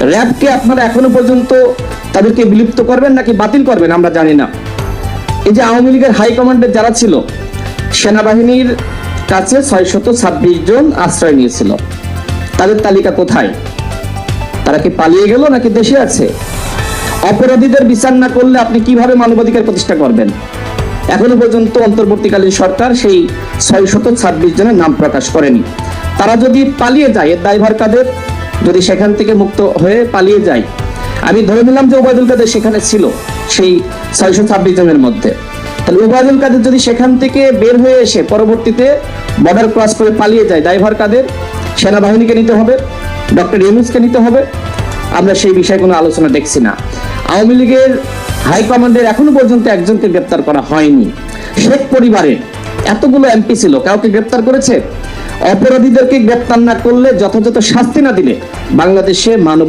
র্যাবকে আপনারা এখনো পর্যন্ত তাদেরকে বিলুপ্ত করবেন নাকি বাতিল করবেন আমরা জানি না। এই যে আওয়ামী লীগের হাইকমান্ডের যারা ছিল, সেনাবাহিনীর কাছে 626 জন আশ্রয় নিয়েছিল, তাদের তালিকা কোথায়? তারা কি পালিয়ে গেল নাকি দেশে আছে? অপরাধীদের বিচার না করলে আপনি কিভাবে মানবাধিকার প্রতিষ্ঠা করবেন? এখনো পর্যন্ত অন্তর্বর্তীকালীন সরকার সেই 626 জনের নাম প্রকাশ করেনি। তারা যদি পালিয়ে যায়, এর দায়ভার কাদের? যদি সেখান থেকে মুক্ত হয়ে পালিয়ে যায়, আমি ধরে নিলাম যে ওবায়দুল কাদের সেখানে ছিল সেই 626 জনের মধ্যে, তাহলে ওবায়দুল কাদের যদি সেখান থেকে বের হয়ে এসে পরবর্তীতে বর্ডার ক্রস করে পালিয়ে যায়, দায়ভার কাদের? সেনাবাহিনীকে নিতে হবে, ডক্টর ইউনূসকে নিতে হবে। আমরা সেই বিষয়ে কোনো আলোচনা দেখছি না। আওয়ামী লীগের হাইকমান্ডের এখনো পর্যন্ত একজনকে গ্রেপ্তার করা হয়নি। শেখ পরিবারের এতগুলো এমপি ছিল, কাউকে গ্রেপ্তার করেছে? অপরাধীদেরকে গ্রেপ্তার না করলে, যথাযথ শাস্তি না দিলে বাংলাদেশে মানব